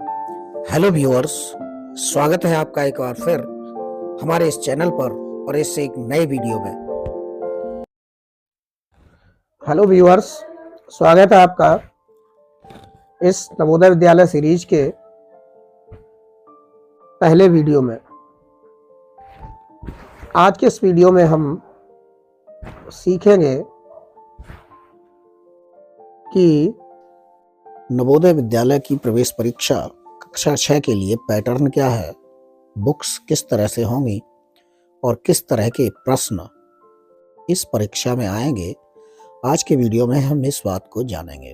Hello viewers, स्वागत है आपका एक बार फिर हमारे इस चैनल पर और इससे एक नए वीडियो में। हेलो व्यूअर्स, स्वागत है आपका इस नवोदय विद्यालय सीरीज के पहले वीडियो में। आज के इस वीडियो में हम सीखेंगे कि नवोदय विद्यालय की प्रवेश परीक्षा कक्षा 6 के लिए पैटर्न क्या है, बुक्स किस तरह से होंगी और किस तरह के प्रश्न इस परीक्षा में आएंगे। आज के वीडियो में हम इस बात को जानेंगे।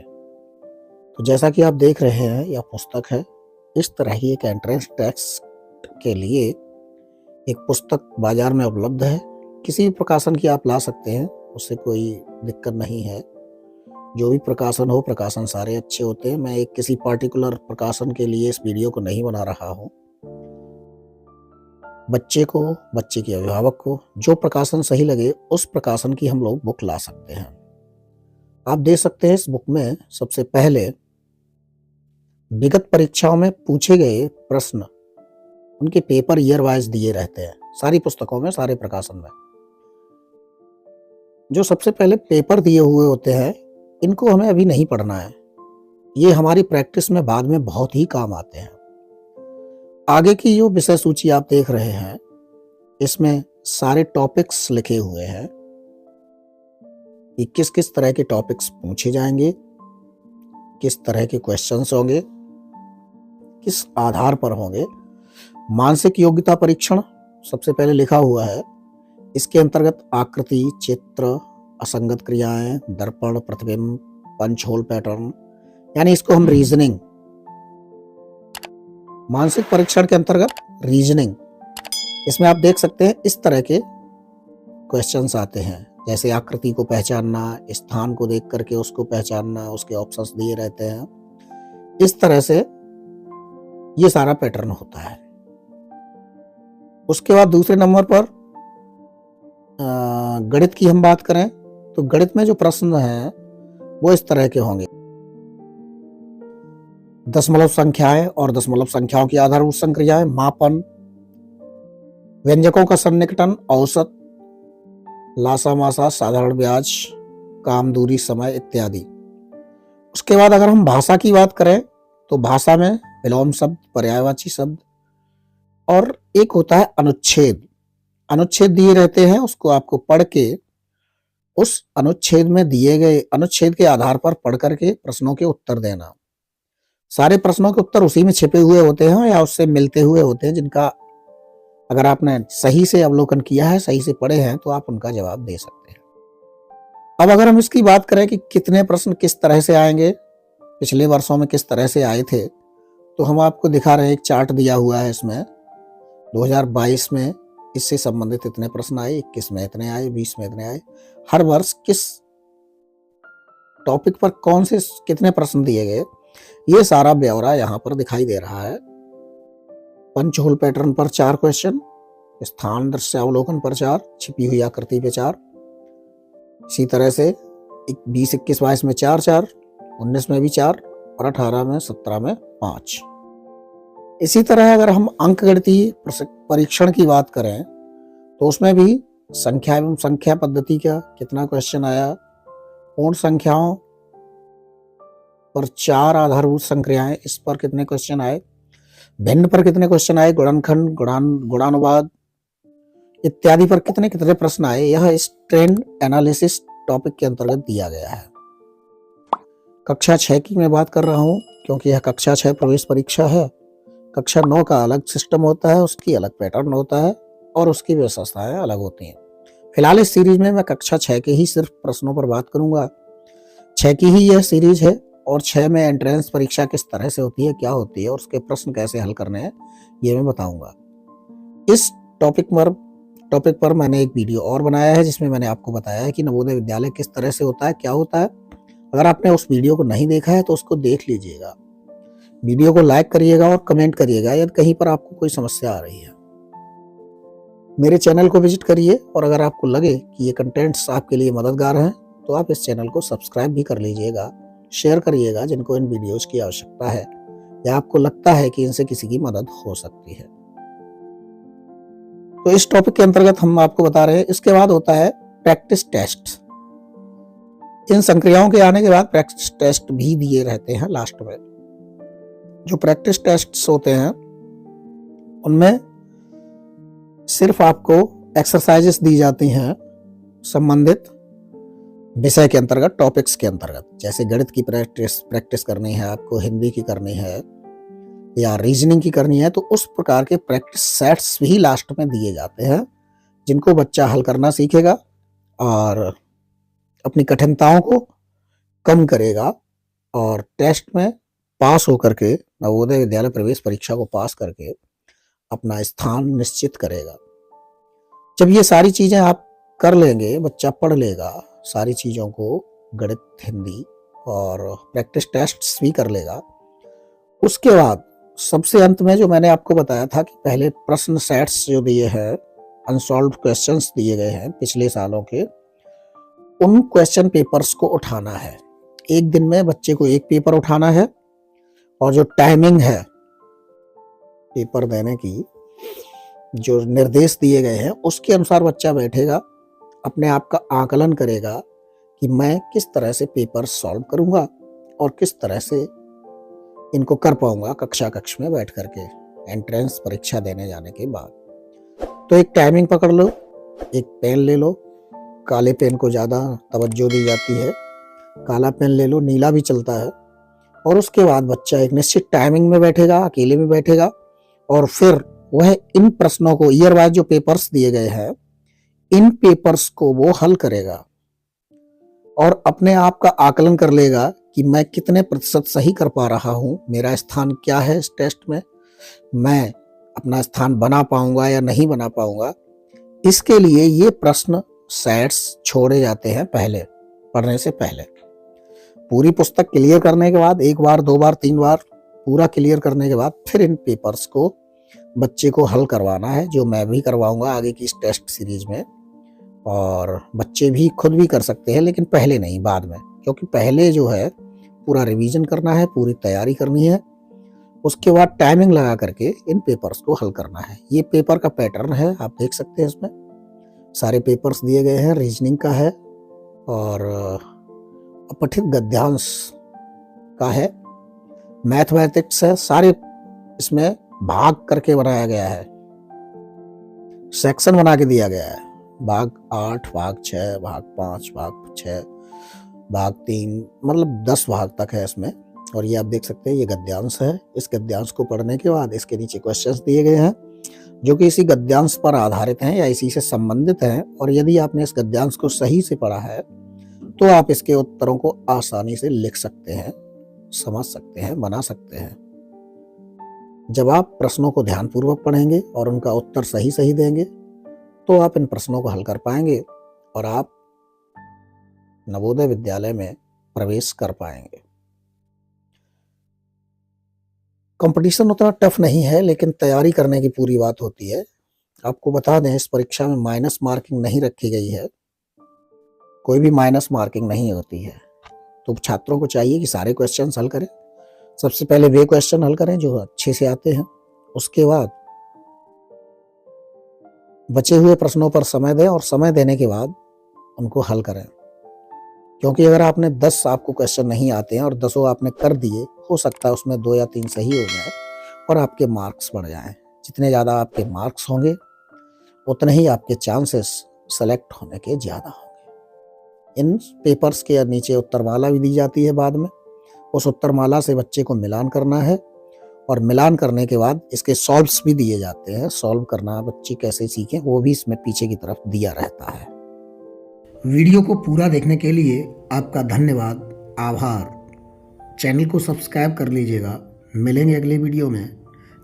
तो जैसा कि आप देख रहे हैं, यह पुस्तक है। इस तरह ही एक एंट्रेंस टेस्ट के लिए एक पुस्तक बाजार में उपलब्ध है। किसी भी प्रकाशन की आप ला सकते हैं, उससे कोई दिक्कत नहीं है। जो भी प्रकाशन हो, प्रकाशन सारे अच्छे होते हैं। मैं एक किसी पार्टिकुलर प्रकाशन के लिए इस वीडियो को नहीं बना रहा हूँ। बच्चे को, बच्चे के अभिभावक को जो प्रकाशन सही लगे उस प्रकाशन की हम लोग बुक ला सकते हैं। आप देख सकते हैं इस बुक में सबसे पहले विगत परीक्षाओं में पूछे गए प्रश्न, उनके पेपर ईयर वाइज दिए रहते हैं सारी पुस्तकों में, सारे प्रकाशन में। जो सबसे पहले पेपर दिए हुए होते हैं, इनको हमें अभी नहीं पढ़ना है। ये हमारी प्रैक्टिस में बाद में बहुत ही काम आते हैं। आगे की जो विषय सूची आप देख रहे हैं, इसमें सारे टॉपिक्स लिखे हुए हैं कि किस किस तरह के टॉपिक्स पूछे जाएंगे, किस तरह के क्वेश्चंस होंगे, किस आधार पर होंगे। मानसिक योग्यता परीक्षण सबसे पहले लिखा हुआ है। इसके अंतर्गत आकृति, चित्र, असंगत क्रियाएं, दर्पण, प्रतिबिंब, पंच होल पैटर्न, यानी इसको हम रीजनिंग, मानसिक परीक्षण के अंतर्गत रीजनिंग, इसमें आप देख सकते हैं इस तरह के क्वेश्चंस आते हैं। जैसे आकृति को पहचानना, स्थान को देख करके उसको पहचानना, उसके ऑप्शंस दिए रहते हैं। इस तरह से ये सारा पैटर्न होता है। उसके बाद दूसरे नंबर पर गणित की हम बात करें तो गणित में जो प्रश्न हैं वो इस तरह के होंगे। दशमलव संख्याएं और दशमलव संख्याओं की आधारभूत संक्रियाएं, मापन, व्यंजकों का सन्निकटन, औसत, लासा मासा, साधारण ब्याज, काम, दूरी, समय इत्यादि। उसके बाद अगर हम भाषा की बात करें तो भाषा में विलोम शब्द, पर्यायवाची शब्द और एक होता है अनुच्छेद। अनुच्छेद दिए रहते हैं, उसको आपको पढ़ के उस अनुच्छेद में दिए गए अनुच्छेद के आधार पर पढ़ करके प्रश्नों के उत्तर देना। सारे प्रश्नों के उत्तर उसी में छिपे हुए होते हैं या उससे मिलते हुए होते हैं, जिनका अगर आपने सही से अवलोकन किया है, सही से पढ़े हैं, तो आप उनका जवाब दे सकते हैं। अब अगर हम इसकी बात करें कि कितने प्रश्न किस तरह से आएंगे, पिछले वर्षों में किस तरह से आए थे, तो हम आपको दिखा रहे हैं। एक चार्ट दिया हुआ है इसमें। 2022 में इससे संबंधित इतने प्रश्न आए, 21 में इतने आए, 20 में इतने आए। हर वर्ष किस टॉपिक पर कौन से कितने प्रश्न दिए गए, ये सारा ब्यौरा यहाँ पर दिखाई दे रहा है। पंच होल पैटर्न पर 4 क्वेश्चन, स्थान दृश्य अवलोकन पर 4, छिपी हुई आकृति पे 4, इसी तरह से 20, 21, 22 में 4 4, 19 में भी 4 और 18 में, 17 में 5। इसी तरह अगर हम अंकगणितीय परीक्षण की बात करें तो उसमें भी संख्या एवं संख्या पद्धति का कितना क्वेश्चन आया, पूर्ण संख्याओं पर 4 आधारभूत संक्रियाएं, इस पर कितने क्वेश्चन आए, भिन्न पर कितने क्वेश्चन आए, गुणनखंड, गुणानुवाद इत्यादि पर कितने कितने प्रश्न आए, यह इस ट्रेंड एनालिसिस टॉपिक के अंतर्गत दिया गया है। कक्षा 6 की मैं बात कर रहा हूं क्योंकि यह कक्षा 6 प्रवेश परीक्षा है। कक्षा 9 का अलग सिस्टम होता है, उसकी अलग पैटर्न होता है और उसकी विशेषताएं अलग होती हैं। फिलहाल इस सीरीज में मैं कक्षा 6 के ही सिर्फ प्रश्नों पर बात करूंगा। 6 की ही यह सीरीज है और 6 में एंट्रेंस परीक्षा किस तरह से होती है, क्या होती है और उसके प्रश्न कैसे हल करने हैं, ये मैं बताऊंगा। इस टॉपिक पर मैंने एक वीडियो और बनाया है जिसमें मैंने आपको बताया है कि नवोदय विद्यालय किस तरह से होता है, क्या होता है। अगर आपने उस वीडियो को नहीं देखा है तो उसको देख लीजिएगा। वीडियो को लाइक करिएगा और कमेंट करिएगा यदि कहीं पर आपको कोई समस्या आ रही है। मेरे चैनल को विजिट करिए और अगर आपको लगे कि ये कंटेंट्स आपके लिए मददगार हैं तो आप इस चैनल को सब्सक्राइब भी कर लीजिएगा, शेयर करिएगा जिनको इन वीडियोस की आवश्यकता है। या आपको लगता है कि इनसे किसी की मदद हो सकती है। तो इस टॉपिक के अंतर्गत हम आपको बता रहे हैं। इसके बाद होता है प्रैक्टिस टेस्ट। इन संक्रियाओं के आने के बाद प्रैक्टिस टेस्ट भी दिए रहते हैं लास्ट में। जो प्रैक्टिस टेस्ट्स होते हैं उनमें सिर्फ आपको एक्सरसाइजेस दी जाती हैं संबंधित विषय के अंतर्गत, टॉपिक्स के अंतर्गत। जैसे गणित की प्रैक्टिस करनी है आपको, हिंदी की करनी है या रीजनिंग की करनी है, तो उस प्रकार के प्रैक्टिस सेट्स भी लास्ट में दिए जाते हैं, जिनको बच्चा हल करना सीखेगा और अपनी कठिनताओं को कम करेगा और टेस्ट में पास होकर के, नवोदय विद्यालय प्रवेश परीक्षा को पास करके अपना स्थान निश्चित करेगा। जब ये सारी चीजें आप कर लेंगे, बच्चा पढ़ लेगा सारी चीजों को, गणित, हिंदी और प्रैक्टिस टेस्ट्स भी कर लेगा, उसके बाद सबसे अंत में जो मैंने आपको बताया था कि पहले प्रश्न सेट्स जो दिए हैं, अनसॉल्व्ड क्वेश्चंस दिए गए हैं पिछले सालों के, उन क्वेश्चन पेपर्स को उठाना है। एक दिन में बच्चे को एक पेपर उठाना है और जो टाइमिंग है पेपर देने की, जो निर्देश दिए गए हैं, उसके अनुसार बच्चा बैठेगा, अपने आप का आकलन करेगा कि मैं किस तरह से पेपर सॉल्व करूंगा और किस तरह से इनको कर पाऊंगा कक्ष में बैठ करके एंट्रेंस परीक्षा देने जाने के बाद। तो एक टाइमिंग पकड़ लो, एक पेन ले लो, काले पेन को ज़्यादा तवज्जो दी जाती है, काला पेन ले लो, नीला भी चलता है। और उसके बाद बच्चा एक निश्चित टाइमिंग में बैठेगा, अकेले में बैठेगा और फिर वह इन प्रश्नों को, ईयर वाइज जो पेपर्स दिए गए हैं, इन पेपर्स को वो हल करेगा और अपने आप का आकलन कर लेगा कि मैं कितने प्रतिशत सही कर पा रहा हूं, मेरा स्थान क्या है इस टेस्ट में, मैं अपना स्थान बना पाऊंगा या नहीं बना पाऊंगा। इसके लिए ये प्रश्न सेट्स छोड़े जाते हैं पहले, पढ़ने से पहले। पूरी पुस्तक क्लियर करने के बाद, एक बार, दो बार, तीन बार पूरा क्लियर करने के बाद, फिर इन पेपर्स को बच्चे को हल करवाना है, जो मैं भी करवाऊंगा आगे की इस टेस्ट सीरीज में। और बच्चे भी खुद भी कर सकते हैं, लेकिन पहले नहीं, बाद में, क्योंकि पहले जो है पूरा रिवीजन करना है, पूरी तैयारी करनी है, उसके बाद टाइमिंग लगा करके इन पेपर्स को हल करना है। ये पेपर का पैटर्न है, आप देख सकते हैं, इसमें सारे पेपर्स दिए गए हैं। रीजनिंग का है और अपठित गद्यांश का है, मैथमेटिक्स है, सारे इसमें भाग करके बनाया गया है, सेक्शन बना के दिया गया है, भाग 8, भाग 6, भाग 5, भाग 6, भाग 3, मतलब 10 भाग तक है इसमें। और ये आप देख सकते हैं, ये गद्यांश है। इस गद्यांश को पढ़ने के बाद इसके नीचे क्वेश्चंस दिए गए हैं, जो कि इसी गद्यांश पर आधारित हैं या इसी से संबंधित हैं। और यदि आपने इस गद्यांश को सही से पढ़ा है तो आप इसके उत्तरों को आसानी से लिख सकते हैं, समझ सकते हैं, बना सकते हैं। जब आप प्रश्नों को ध्यानपूर्वक पढ़ेंगे और उनका उत्तर सही सही देंगे तो आप इन प्रश्नों को हल कर पाएंगे और आप नवोदय विद्यालय में प्रवेश कर पाएंगे। कंपटीशन उतना टफ नहीं है, लेकिन तैयारी करने की पूरी बात होती है। आपको बता दें, इस परीक्षा में माइनस मार्किंग नहीं रखी गई है, कोई भी माइनस मार्किंग नहीं होती है। तो छात्रों को चाहिए कि सारे क्वेश्चंस हल करें। सबसे पहले वे क्वेश्चन हल करें जो अच्छे से आते हैं, उसके बाद बचे हुए प्रश्नों पर समय दें और समय देने के बाद उनको हल करें। क्योंकि अगर आपने 10 आपको क्वेश्चन नहीं आते हैं और 10 आपने कर दिए, हो सकता है उसमें 2 या 3 सही हो जाए और आपके मार्क्स बढ़ जाएं। जितने ज़्यादा आपके मार्क्स होंगे उतने ही आपके चांसेस सेलेक्ट होने के ज़्यादा होंगे। इन पेपर्स के नीचे उत्तरमाला भी दी जाती है बाद में, उस उत्तरमाला से बच्चे को मिलान करना है और मिलान करने के बाद इसके सॉल्व्स भी दिए जाते हैं। सॉल्व करना बच्चे कैसे सीखें वो भी इसमें पीछे की तरफ दिया रहता है। वीडियो को पूरा देखने के लिए आपका धन्यवाद, आभार। चैनल को सब्सक्राइब कर लीजिएगा। मिलेंगे अगले वीडियो में,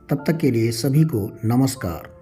तब तक के लिए सभी को नमस्कार।